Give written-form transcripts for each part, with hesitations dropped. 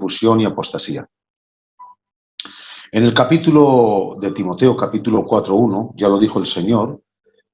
confusión y apostasía. En el capítulo de Timoteo, capítulo 4:1, ya lo dijo el Señor,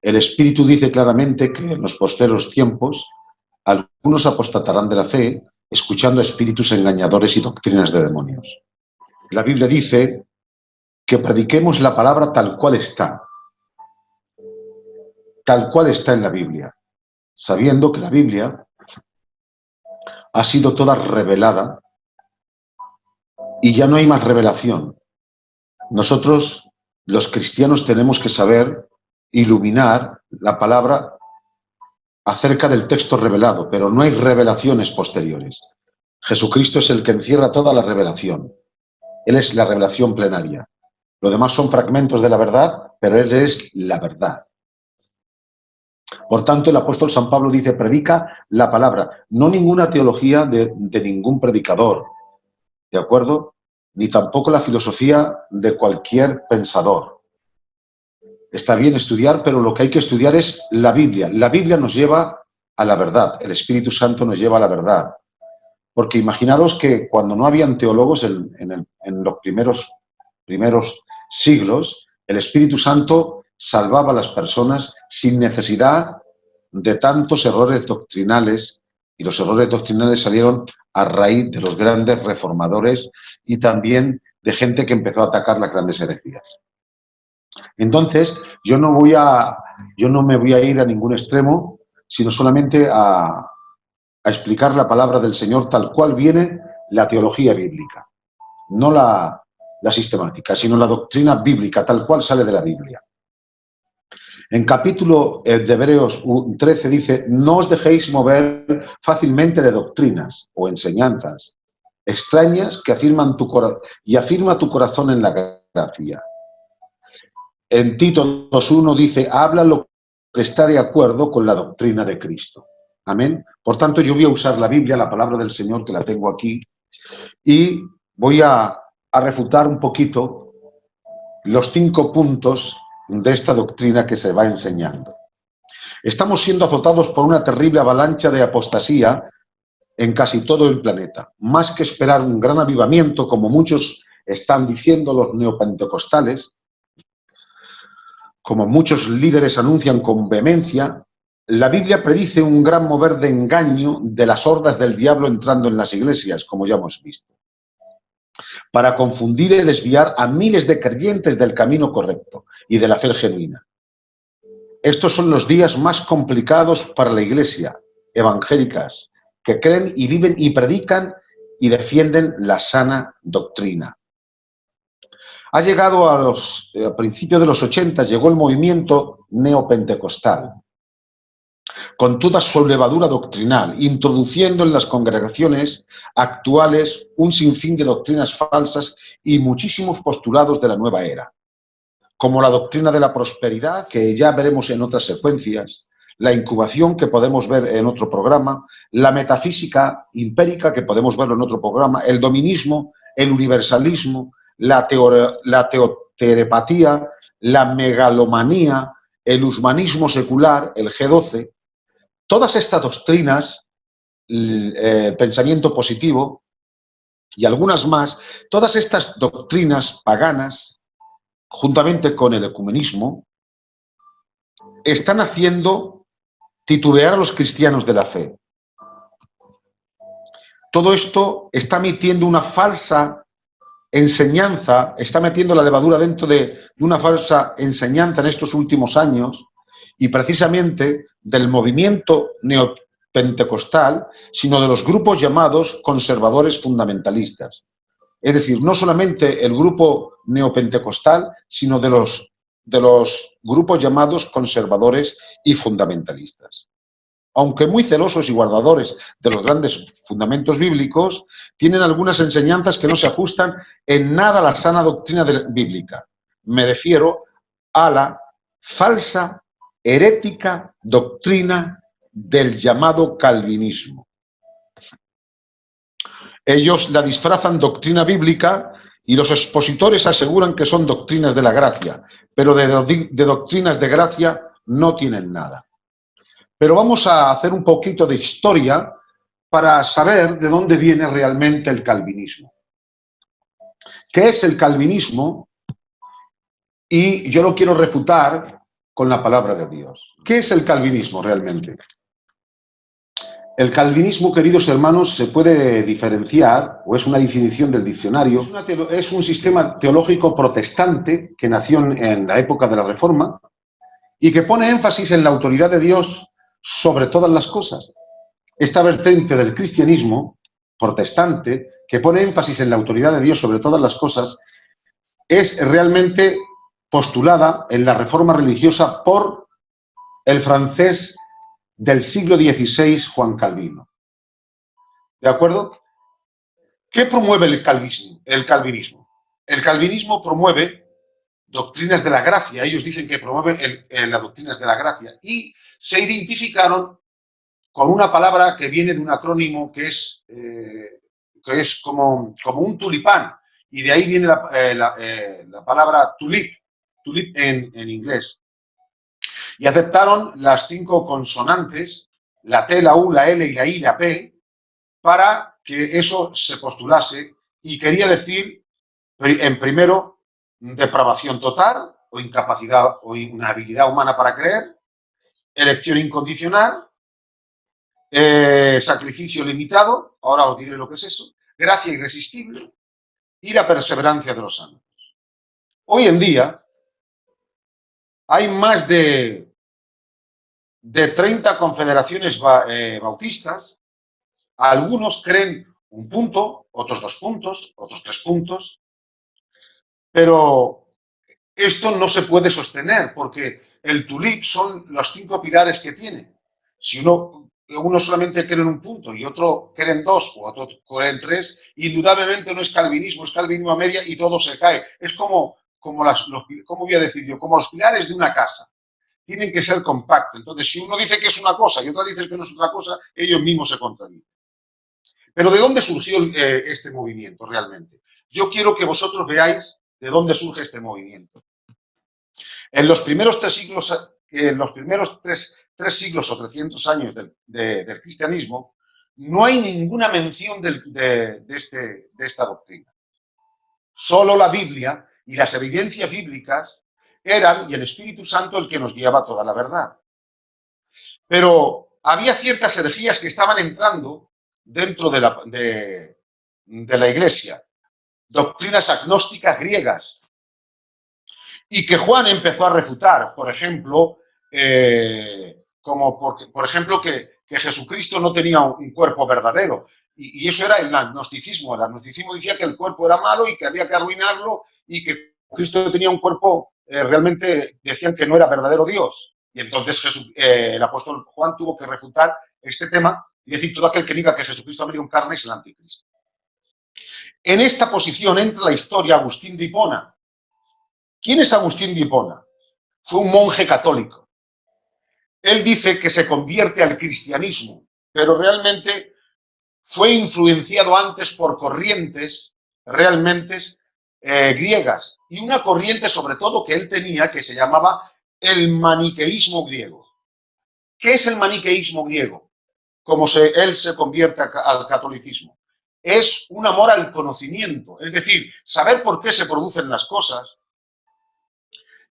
el Espíritu dice claramente que en los postreros tiempos algunos apostatarán de la fe, escuchando espíritus engañadores y doctrinas de demonios. La Biblia dice que prediquemos la palabra tal cual está en la Biblia, sabiendo que la Biblia ha sido toda revelada y ya no hay más revelación. Nosotros, los cristianos, tenemos que saber iluminar la palabra acerca del texto revelado, pero no hay revelaciones posteriores. Jesucristo es el que encierra toda la revelación. Él es la revelación plenaria. Lo demás son fragmentos de la verdad, pero Él es la verdad. Por tanto, el apóstol San Pablo dice, predica la palabra, no ninguna teología de ningún predicador, ¿de acuerdo? Ni tampoco la filosofía de cualquier pensador. Está bien estudiar, pero lo que hay que estudiar es la Biblia. La Biblia nos lleva a la verdad, el Espíritu Santo nos lleva a la verdad. Porque imaginaros que cuando no habían teólogos en los primeros siglos, el Espíritu Santo salvaba a las personas sin necesidad de tantos errores doctrinales, y los errores doctrinales salieron a raíz de los grandes reformadores y también de gente que empezó a atacar las grandes herejías. Entonces, yo no me voy a ir a ningún extremo, sino solamente a explicar la palabra del Señor tal cual viene la teología bíblica, no la sistemática, sino la doctrina bíblica tal cual sale de la Biblia. En capítulo de Hebreos 13 dice, no os dejéis mover fácilmente de doctrinas o enseñanzas extrañas que afirma tu corazón en la gracia. En Tito 2:1 dice, habla lo que está de acuerdo con la doctrina de Cristo. Amén. Por tanto, yo voy a usar la Biblia, la palabra del Señor, que la tengo aquí, y voy a refutar un poquito los 5 puntos de esta doctrina que se va enseñando. Estamos siendo azotados por una terrible avalancha de apostasía en casi todo el planeta. Más que esperar un gran avivamiento, como muchos están diciendo los neopentecostales, como muchos líderes anuncian con vehemencia, la Biblia predice un gran mover de engaño de las hordas del diablo entrando en las iglesias, como ya hemos visto, para confundir y desviar a miles de creyentes del camino correcto y de la fe genuina. Estos son los días más complicados para la iglesia, evangélicas, que creen y viven y predican y defienden la sana doctrina. Ha llegado a principios de los 80, llegó el movimiento neopentecostal, con toda su levadura doctrinal, introduciendo en las congregaciones actuales un sinfín de doctrinas falsas y muchísimos postulados de la nueva era, como la doctrina de la prosperidad, que ya veremos en otras secuencias, la incubación, que podemos ver en otro programa, la metafísica impérica, que podemos verlo en otro programa, el dominismo, el universalismo, la teoterepatía, la megalomanía, el humanismo secular, el G12, todas estas doctrinas, pensamiento positivo y algunas más, todas estas doctrinas paganas, juntamente con el ecumenismo, están haciendo titubear a los cristianos de la fe. Todo esto está metiendo una falsa enseñanza, está metiendo la levadura dentro de una falsa enseñanza en estos últimos años, y precisamente del movimiento neopentecostal, sino de los grupos llamados conservadores fundamentalistas. Es decir, no solamente el grupo neopentecostal, sino de los grupos llamados conservadores y fundamentalistas. Aunque muy celosos y guardadores de los grandes fundamentos bíblicos, tienen algunas enseñanzas que no se ajustan en nada a la sana doctrina bíblica. Me refiero a la falsa, herética doctrina del llamado calvinismo. Ellos la disfrazan doctrina bíblica y los expositores aseguran que son doctrinas de la gracia, pero de doctrinas de gracia no tienen nada. Pero vamos a hacer un poquito de historia para saber de dónde viene realmente el calvinismo. ¿Qué es el calvinismo? Y yo lo quiero refutar con la palabra de Dios. ¿Qué es el calvinismo realmente? El calvinismo, queridos hermanos, se puede diferenciar, o es una definición del diccionario, es un sistema teológico protestante que nació en la época de la Reforma y que pone énfasis en la autoridad de Dios sobre todas las cosas. Esta vertiente del cristianismo protestante, que pone énfasis en la autoridad de Dios sobre todas las cosas, es realmente postulada en la Reforma religiosa por el francés del siglo XVI, Juan Calvino. ¿De acuerdo? ¿Qué promueve el calvinismo? El calvinismo promueve doctrinas de la gracia. Ellos dicen que promueve las doctrinas de la gracia. Y se identificaron con una palabra que viene de un acrónimo que es como un tulipán. Y de ahí viene la palabra tulip en inglés. Y aceptaron las 5 consonantes, la T, la U, la L y la I, la P, para que eso se postulase, y quería decir, en primero, depravación total o incapacidad o inhabilidad humana para creer, elección incondicional, sacrificio limitado, ahora os diré lo que es eso, gracia irresistible y la perseverancia de los santos. Hoy en día hay más de 30 confederaciones bautistas. Algunos creen un punto, otros 2 puntos, otros 3 puntos, pero esto no se puede sostener porque el tulip son los 5 pilares que tiene. Si uno solamente cree en un punto y otro cree en 2 o otro cree en 3, indudablemente no es calvinismo, es calvinismo a media y todo se cae. Es ¿cómo voy a decir yo? Como los pilares de una casa. Tienen que ser compactos. Entonces, si uno dice que es una cosa y otro dice que no es otra cosa, ellos mismos se contradicen. Pero ¿de dónde surgió este movimiento realmente? Yo quiero que vosotros veáis de dónde surge este movimiento. En los primeros 3 siglos, tres siglos o 300 años del cristianismo, no hay ninguna mención de esta doctrina. Solo la Biblia y las evidencias bíblicas eran, y el Espíritu Santo, el que nos guiaba toda la verdad. Pero había ciertas herejías que estaban entrando dentro de la Iglesia, doctrinas agnósticas griegas, y que Juan empezó a refutar, por ejemplo, por ejemplo que Jesucristo no tenía un cuerpo verdadero, y eso era el agnosticismo. El agnosticismo decía que el cuerpo era malo y que había que arruinarlo, y que Cristo tenía un cuerpo, realmente decían que no era verdadero Dios. Y entonces el apóstol Juan tuvo que refutar este tema y decir: todo aquel que diga que Jesucristo ha venido en carne es el anticristo. En esta posición entra la historia Agustín de Hipona. ¿Quién es Agustín de Hipona? Fue un monje católico. Él dice que se convierte al cristianismo, pero realmente fue influenciado antes por corrientes realmente griegas, y una corriente sobre todo que él tenía que se llamaba el maniqueísmo griego. ¿Qué es el maniqueísmo griego? Como él se convierte al catolicismo. Es un amor al conocimiento, es decir, saber por qué se producen las cosas.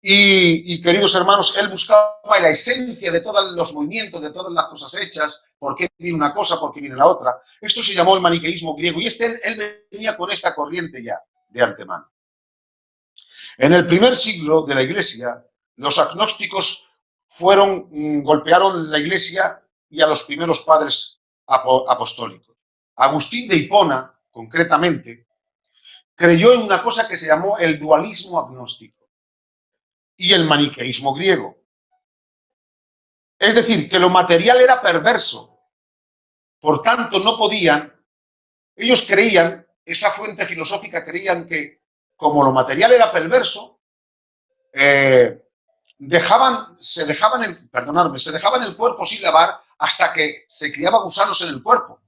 Y queridos hermanos, él buscaba la esencia de todos los movimientos, de todas las cosas hechas, por qué viene una cosa, por qué viene la otra. Esto se llamó el maniqueísmo griego, y él venía con esta corriente ya de antemano. En el primer siglo de la Iglesia, los agnósticos golpearon la Iglesia y a los primeros padres apostólicos. Agustín de Hipona, concretamente, creyó en una cosa que se llamó el dualismo agnóstico y el maniqueísmo griego. Es decir, que lo material era perverso, por tanto no podían, ellos creían, esa fuente filosófica creían que como lo material era perverso, se dejaban el cuerpo sin lavar hasta que se criaban gusanos en el cuerpo,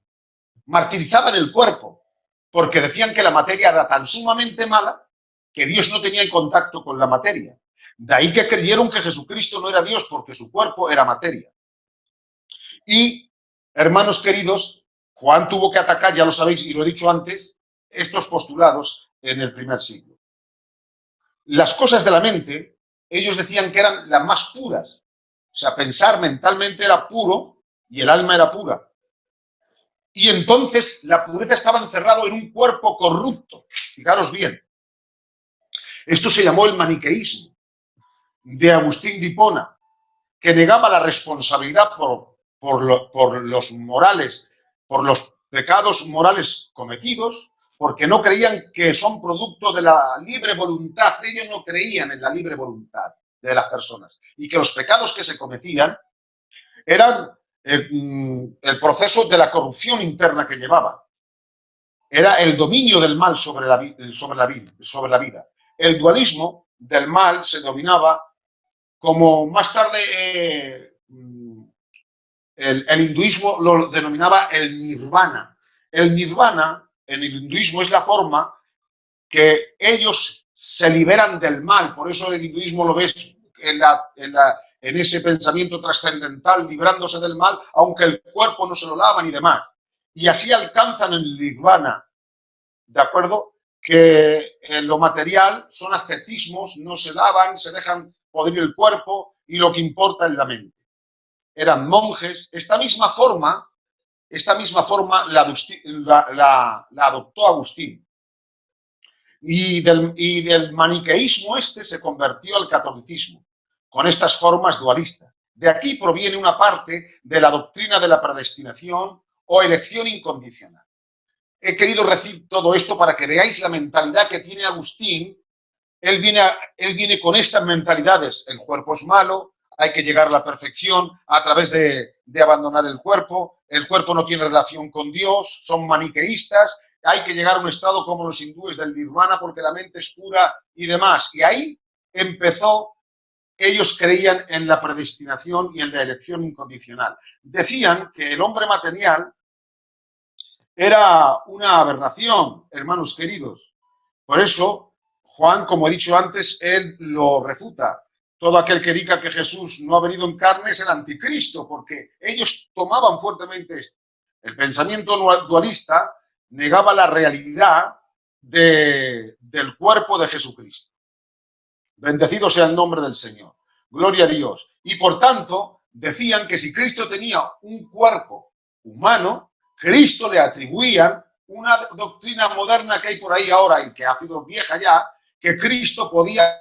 martirizaban el cuerpo, porque decían que la materia era tan sumamente mala que Dios no tenía en contacto con la materia. De ahí que creyeron que Jesucristo no era Dios, porque su cuerpo era materia. Y, hermanos queridos, Juan tuvo que atacar, ya lo sabéis y lo he dicho antes, estos postulados en el primer siglo. Las cosas de la mente, ellos decían que eran las más puras. O sea, pensar mentalmente era puro y el alma era pura. Y entonces la pureza estaba encerrado en un cuerpo corrupto. Fijaros bien. Esto se llamó el maniqueísmo de Agustín de Hipona, que negaba la responsabilidad por los morales, por los pecados morales cometidos, porque no creían que son producto de la libre voluntad. Ellos no creían en la libre voluntad de las personas y que los pecados que se cometían eran el proceso de la corrupción interna que llevaba. Era el dominio del mal sobre la vida. El dualismo del mal se dominaba como más tarde el hinduismo lo denominaba el nirvana. El nirvana en el hinduismo es la forma que ellos se liberan del mal. Por eso el hinduismo lo ves en ese pensamiento trascendental, librándose del mal, aunque el cuerpo no se lo lava ni demás. Y así alcanzan el nirvana, ¿de acuerdo? Que en lo material son ascetismos, no se lavan, se dejan podrir el cuerpo y lo que importa es la mente. Eran monjes. Esta misma forma la adoptó Agustín. Y del maniqueísmo se convirtió al catolicismo, con estas formas dualistas. De aquí proviene una parte de la doctrina de la predestinación o elección incondicional. He querido decir todo esto para que veáis la mentalidad que tiene Agustín. Él viene con estas mentalidades. El cuerpo es malo, hay que llegar a la perfección a través de abandonar el cuerpo no tiene relación con Dios, son maniqueístas, hay que llegar a un estado como los hindúes del nirvana porque la mente es pura y demás. Y ahí empezó, ellos creían en la predestinación y en la elección incondicional. Decían que el hombre material era una aberración, hermanos queridos. Por eso, Juan, como he dicho antes, él lo refuta. Todo aquel que diga que Jesús no ha venido en carne es el anticristo, porque ellos tomaban fuertemente esto. El pensamiento dualista negaba la realidad del cuerpo de Jesucristo. Bendecido sea el nombre del Señor. Gloria a Dios. Y por tanto, decían que si Cristo tenía un cuerpo humano, Cristo le atribuían una doctrina moderna que hay por ahí ahora y que ha sido vieja ya, que Cristo podía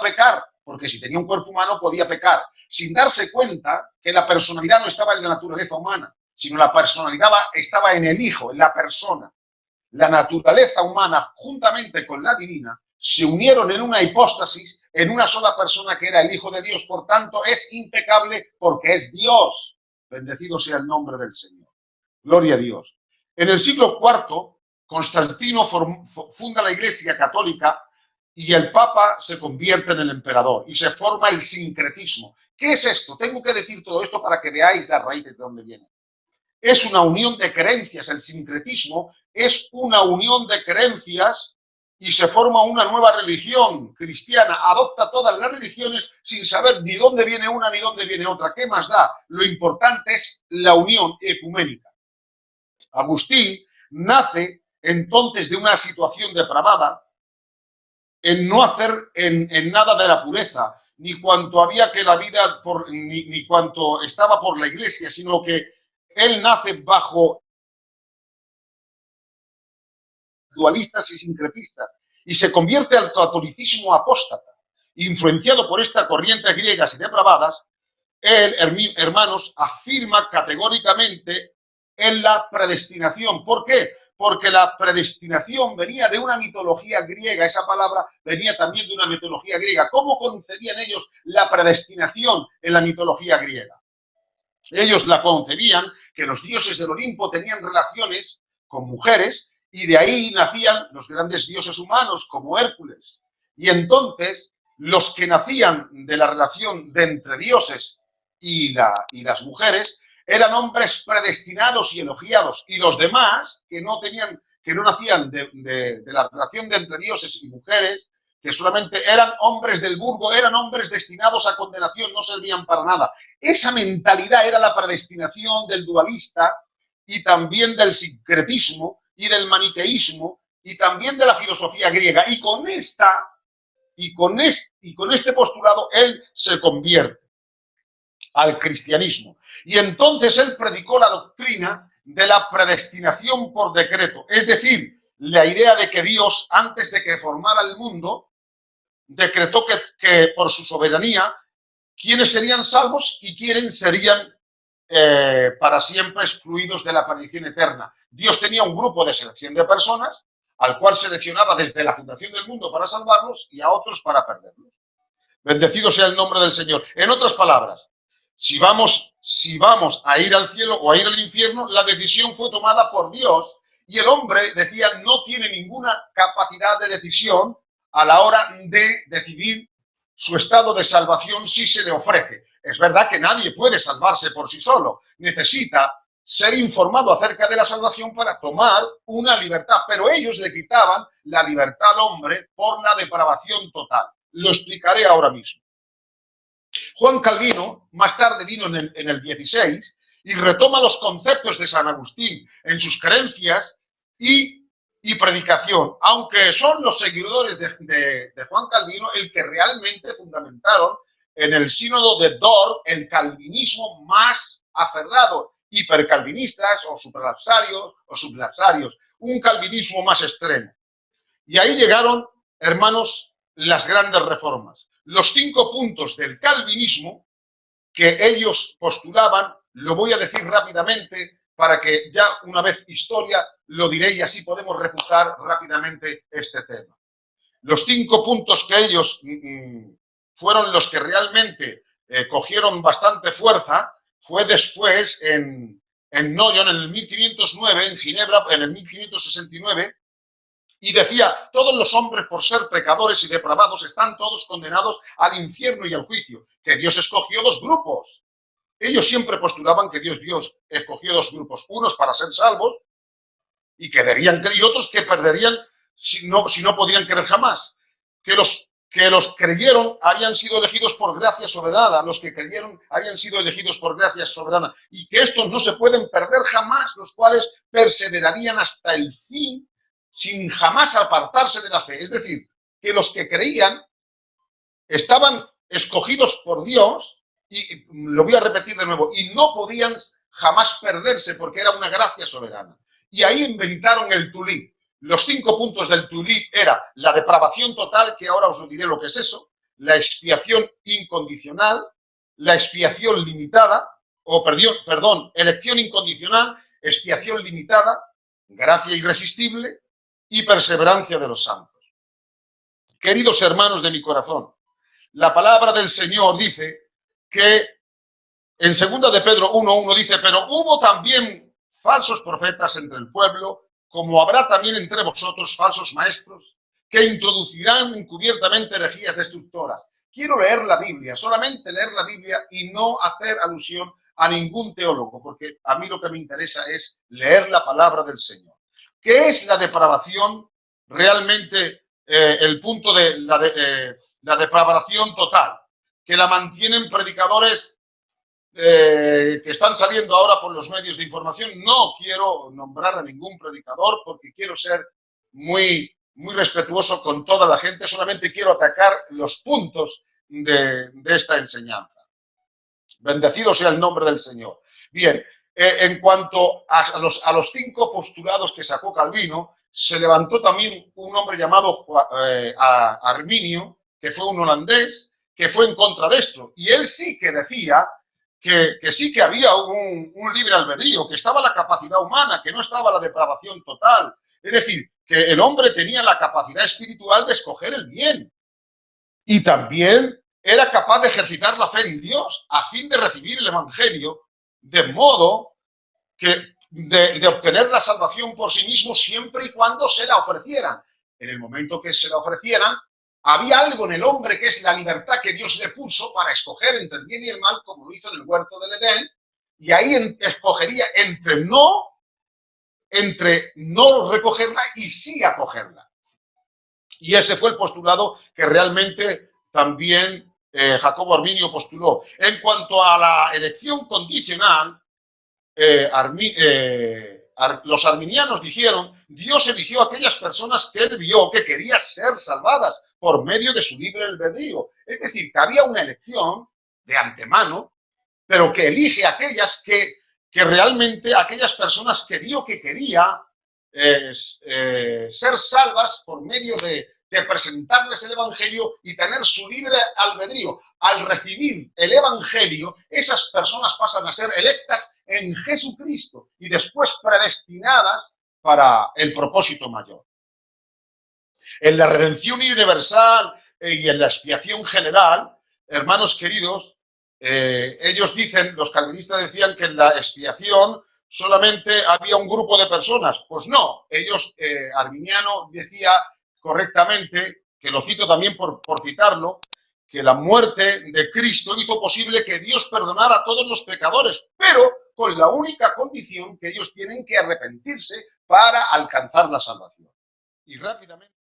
pecar, porque si tenía un cuerpo humano podía pecar, sin darse cuenta que la personalidad no estaba en la naturaleza humana, sino la personalidad estaba en el Hijo, en la persona. La naturaleza humana, juntamente con la divina, se unieron en una hipóstasis, en una sola persona que era el Hijo de Dios. Por tanto, es impecable porque es Dios. Bendecido sea el nombre del Señor. Gloria a Dios. En el siglo IV, Constantino funda la Iglesia Católica y el Papa se convierte en el emperador y se forma el sincretismo. ¿Qué es esto? Tengo que decir todo esto para que veáis la raíz de dónde viene. Es una unión de creencias. El sincretismo es una unión de creencias y se forma una nueva religión cristiana. Adopta todas las religiones sin saber ni dónde viene una ni dónde viene otra. ¿Qué más da? Lo importante es la unión ecuménica. Agustín nace entonces de una situación depravada en no hacer en nada de la pureza, ni cuanto había que la vida, ni cuanto estaba por la iglesia, sino que él nace bajo dualistas y sincretistas y se convierte al catolicismo apóstata. Influenciado por esta corriente griegas y depravadas, él, hermanos, afirma categóricamente en la predestinación. ¿Por qué? Porque la predestinación venía de una mitología griega, esa palabra venía también de una mitología griega. ¿Cómo concebían ellos la predestinación en la mitología griega? Ellos la concebían que los dioses del Olimpo tenían relaciones con mujeres y de ahí nacían los grandes dioses humanos como Hércules. Y entonces los que nacían de la relación de entre dioses y las mujeres eran hombres predestinados y elogiados, y los demás que no nacían de la relación de entre dioses y mujeres, que solamente eran hombres del burgo, eran hombres destinados a condenación, no servían para nada. Esa mentalidad era la predestinación del dualista y también del sincretismo y del maniqueísmo y también de la filosofía griega. Y con este postulado él se convierte al cristianismo. Y entonces él predicó la doctrina de la predestinación por decreto, es decir, la idea de que Dios, antes de que formara el mundo, decretó que por su soberanía, quiénes serían salvos y quiénes serían para siempre excluidos de la perdición eterna. Dios tenía un grupo de selección de personas al cual seleccionaba desde la fundación del mundo para salvarlos y a otros para perderlos. Bendecido sea el nombre del Señor. En otras palabras, si vamos a ir al cielo o a ir al infierno, la decisión fue tomada por Dios y el hombre, decía, no tiene ninguna capacidad de decisión a la hora de decidir su estado de salvación si se le ofrece. Es verdad que nadie puede salvarse por sí solo, necesita ser informado acerca de la salvación para tomar una libertad, pero ellos le quitaban la libertad al hombre por la depravación total. Lo explicaré ahora mismo. Juan Calvino, más tarde vino en el 16, y retoma los conceptos de San Agustín en sus creencias y predicación, aunque son los seguidores de Juan Calvino el que realmente fundamentaron en el sínodo de Dort el calvinismo más aferrado, hipercalvinistas o sublapsarios, un calvinismo más extremo. Y ahí llegaron, hermanos, las grandes reformas. Los 5 puntos del calvinismo que ellos postulaban, lo voy a decir rápidamente para que ya una vez historia lo diré y así podemos refutar rápidamente este tema. Los 5 puntos que ellos fueron los que realmente cogieron bastante fuerza fue después en Noyon, en el 1509, en Ginebra, en el 1569, y decía, todos los hombres por ser pecadores y depravados están todos condenados al infierno y al juicio, que Dios escogió 2 grupos. Ellos siempre postulaban que Dios escogió 2 grupos, unos para ser salvos y quedarían, y otros que perderían si no podían creer jamás. Que los creyeron habían sido elegidos por gracia soberana, los que creyeron habían sido elegidos por gracia soberana, y que estos no se pueden perder jamás, los cuales perseverarían hasta el fin sin jamás apartarse de la fe. Es decir, que los que creían estaban escogidos por Dios, y lo voy a repetir de nuevo, y no podían jamás perderse porque era una gracia soberana. Y ahí inventaron el tulip. Los 5 puntos del tulip era la depravación total, que ahora os diré lo que es eso, la expiación incondicional, la expiación limitada, elección incondicional, expiación limitada, gracia irresistible y perseverancia de los santos. Queridos hermanos de mi corazón, la palabra del Señor dice que en 2 de Pedro 1:1 dice, pero hubo también falsos profetas entre el pueblo, como habrá también entre vosotros falsos maestros, que introducirán encubiertamente herejías destructoras. Quiero leer la Biblia, solamente leer la Biblia y no hacer alusión a ningún teólogo, porque a mí lo que me interesa es leer la palabra del Señor. ¿Qué es la depravación? Realmente el punto de la depravación total, que la mantienen predicadores que están saliendo ahora por los medios de información. No quiero nombrar a ningún predicador porque quiero ser muy respetuoso con toda la gente, solamente quiero atacar los puntos de esta enseñanza. Bendecido sea el nombre del Señor. Bien, en cuanto a los 5 postulados que sacó Calvino, se levantó también un hombre llamado Arminio, que fue un holandés, que fue en contra de esto. Y él sí que decía que sí que había un libre albedrío, que estaba la capacidad humana, que no estaba la depravación total. Es decir, que el hombre tenía la capacidad espiritual de escoger el bien. Y también era capaz de ejercitar la fe en Dios a fin de recibir el Evangelio, de modo que de obtener la salvación por sí mismo siempre y cuando se la ofrecieran. En el momento que se la ofrecieran, había algo en el hombre que es la libertad que Dios le puso para escoger entre el bien y el mal, como lo hizo en el huerto del Edén, y ahí escogería entre no recogerla y sí acogerla. Y ese fue el postulado que realmente también Jacobo Arminio postuló. En cuanto a la elección condicional, los arminianos dijeron, Dios eligió a aquellas personas que él vio que querían ser salvadas por medio de su libre albedrío. Es decir, que había una elección de antemano, pero que elige a aquellas que realmente, aquellas personas que vio que quería ser salvas por medio de presentarles el Evangelio y tener su libre albedrío. Al recibir el Evangelio, esas personas pasan a ser electas en Jesucristo y después predestinadas para el propósito mayor. En la redención universal y en la expiación general, hermanos queridos, ellos dicen, los calvinistas decían que en la expiación solamente había un grupo de personas. Pues no, ellos, Arminiano decía correctamente, que lo cito también por citarlo, que la muerte de Cristo hizo posible que Dios perdonara a todos los pecadores, pero con la única condición que ellos tienen que arrepentirse para alcanzar la salvación. Y rápidamente